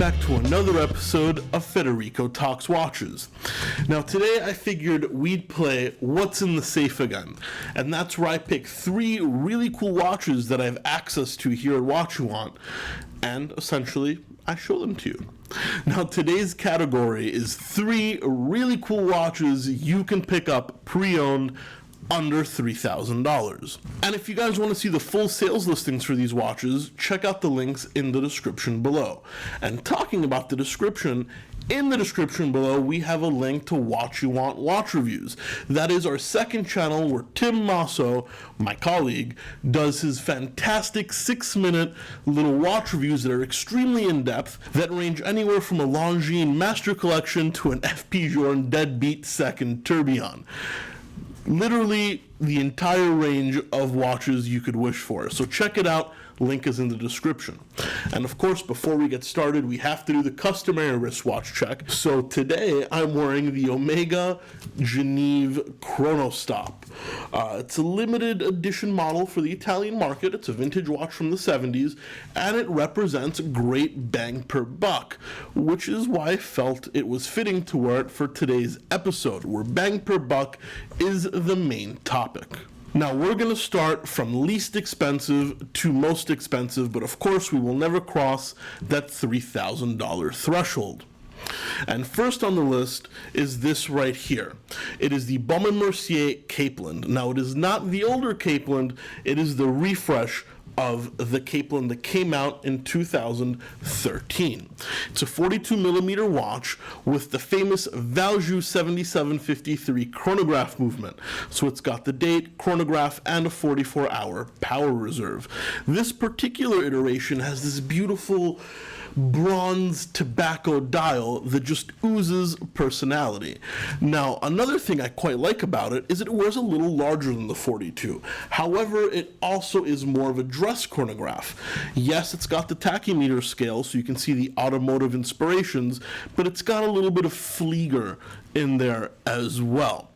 back to another episode of Federico Talks Watches. Now today I figured we'd play What's in the Safe again, and that's where I pick 3 really cool watches that I have access to here at Watch You Want, and essentially I show them to you. Now today's category is 3 really cool watches you can pick up pre-owned under $3,000. And if you guys want to see the full sales listings for these watches, check out the links in the description below. And talking about the description, in the description below we have a link to Watch You Want Watch Reviews. That is our second channel where Tim Masso, my colleague, does his fantastic 6-minute little watch reviews that are extremely in-depth, that range anywhere from a Longines Master Collection to an FP Journe Deadbeat Second Tourbillon. Literally the entire range of watches you could wish for. So check it out. Link is in the description. And of course, before we get started, we have to do the customary wristwatch check. So today I'm wearing the Omega Geneve Chronostop. It's a limited edition model for the Italian market. It's a vintage watch from the 70s, and it represents great bang per buck, which is why I felt it was fitting to wear it for today's episode, where bang per buck is the main topic. Now we're going to start from least expensive to most expensive, but of course we will never cross that $3,000 threshold. And first on the list is this right here. It is the Baume & Mercier Capelin. Now it is not the older Capelin, it is the refresh of the Capelin that came out in 2013. It's a 42mm watch with the famous Valjoux 7753 chronograph movement. So it's got the date, chronograph, and a 44-hour power reserve. This particular iteration has this beautiful bronze tobacco dial that just oozes personality. Now, another thing I quite like about it is it wears a little larger than the 42. However, it also is more of a dress chronograph. Yes, it's got the tachymeter scale, so you can see the automotive inspirations, but it's got a little bit of Flieger in there as well.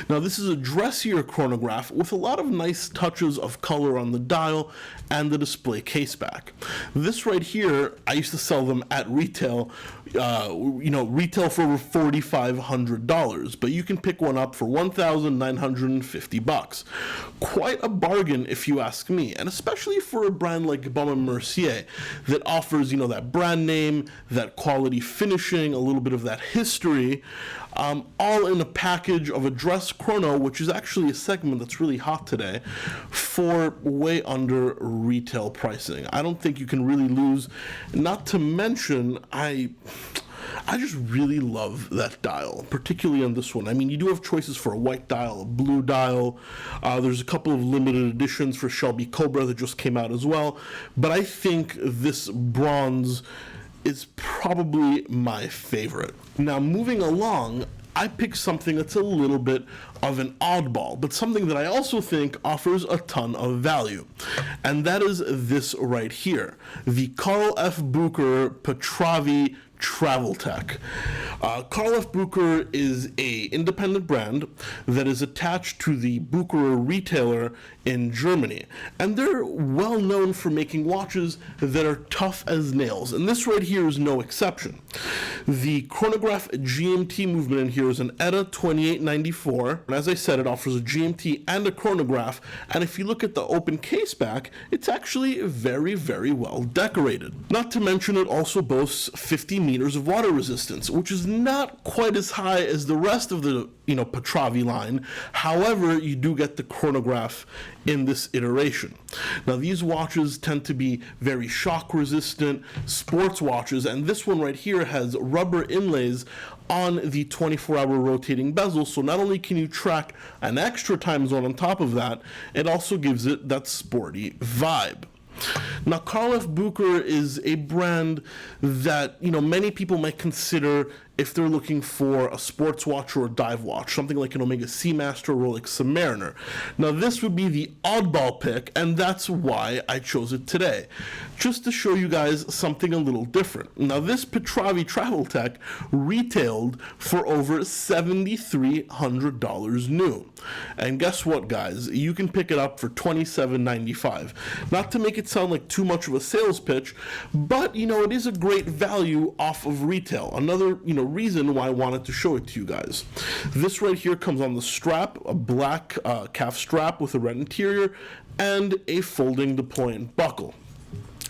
Now this is a dressier chronograph with a lot of nice touches of color on the dial and the display caseback. This right here, I used to sell them at retail, retail for over $4,500, but you can pick one up for $1,950. Quite a bargain if you ask me, and especially for a brand like Baume & Mercier that offers, that brand name, that quality finishing, a little bit of that history, all in a package of a dress chrono, which is actually a segment that's really hot today, for way under retail pricing. I don't think you can really lose. Not to mention, I just really love that dial, particularly on this one. I mean, you do have choices for a white dial, a blue dial. There's a couple of limited editions for Shelby Cobra that just came out as well. But I think this bronze is probably my favorite. Now, moving along, I picked something that's a little bit of an oddball, but something that I also think offers a ton of value. And that is this right here, the Carl F. Bucher Petravi Travel Tech. Carl F. Bucher is a independent brand that is attached to the Bucher retailer in Germany, and they're well known for making watches that are tough as nails, and this right here is no exception. The Chronograph Gmt Movement in here is an ETA 2894, and as I said, it offers a GMT and a chronograph, and if you look at the open case back, it's actually very, very well decorated. Not to mention it also boasts 50 meters of water resistance, which is not quite as high as the rest of the Petravi line. However, you do get the chronograph in this iteration. Now these watches tend to be very shock resistant sports watches, and this one right here has rubber inlays on the 24-hour rotating bezel, so not only can you track an extra time zone on top of that, it also gives it that sporty vibe. Now, Carl F. Bucher is a brand that, many people might consider if they're looking for a sports watch or a dive watch, something like an Omega Seamaster or Rolex Submariner. Now this would be the oddball pick, and that's why I chose it today, just to show you guys something a little different. Now this Petravi Travel Tech retailed for over $7,300 new. And guess what, guys? You can pick it up for $27.95. Not to make it sound like too much of a sales pitch, but it is a great value off of retail. Another reason why I wanted to show it to you guys. This right here comes on the strap, a black calf strap with a red interior, and a folding deployant buckle.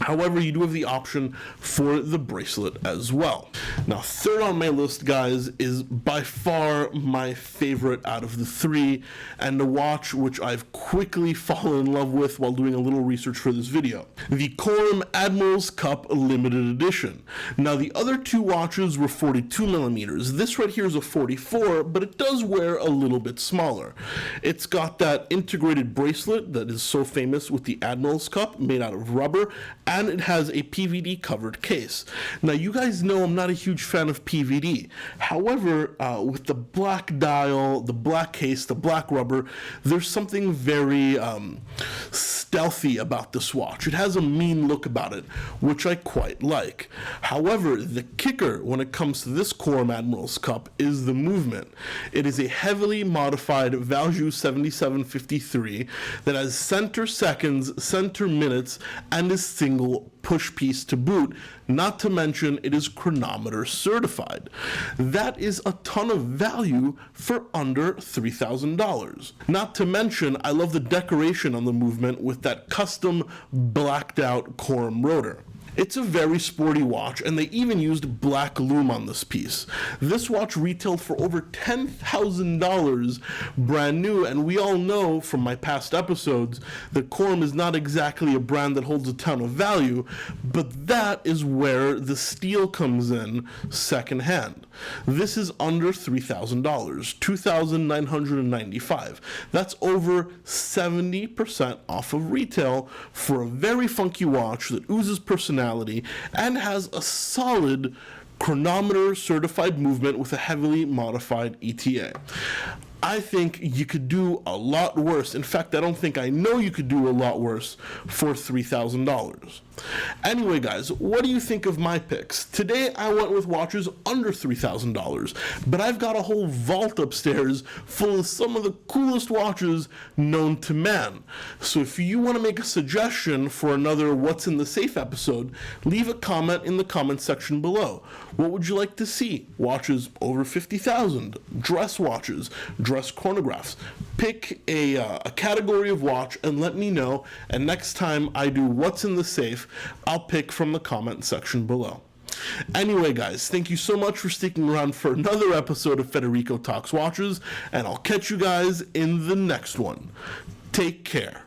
However, you do have the option for the bracelet as well. Now, third on my list, guys, is by far my favorite out of the three, and a watch which I've quickly fallen in love with while doing a little research for this video. The Quorum Atmos Cup Limited Edition. Now, the other two watches were 42 millimeters. This right here is a 44, but it does wear a little bit smaller. It's got that integrated bracelet that is so famous with the Atmos Cup, made out of rubber, and it has a PVD covered case. Now, you guys know I'm not a huge fan of PVD. However, with the black dial, the black case, the black rubber, there's something very stealthy about this watch. It has a mean look about it, which I quite like. However, the kicker when it comes to this Quorum Atmos Cup is the movement. It is a heavily modified Valjoux 7753 that has center seconds, center minutes, and is single push piece to boot, not to mention it is chronometer certified. That is a ton of value for under $3,000. Not to mention, I love the decoration on the movement with that custom blacked out Quorum rotor. It's a very sporty watch, and they even used black lume on this piece. This watch retailed for over $10,000 brand new, and we all know from my past episodes that Quorum is not exactly a brand that holds a ton of value, but that is where the steal comes in secondhand. This is under $3,000, $2,995. That's over 70% off of retail for a very funky watch that oozes personality and has a solid chronometer certified movement with a heavily modified ETA. I think you could do a lot worse. In fact, I know you could do a lot worse for $3,000. Anyway, guys, what do you think of my picks? Today, I went with watches under $3,000, but I've got a whole vault upstairs full of some of the coolest watches known to man. So if you want to make a suggestion for another What's in the Safe episode, leave a comment in the comment section below. What would you like to see? Watches over $50,000, dress watches, dress chronographs. Pick a category of watch and let me know, and next time I do What's in the Safe, I'll pick from the comment section below. Anyway, guys, thank you so much for sticking around for another episode of Federico Talks Watches, and I'll catch you guys in the next one. Take care.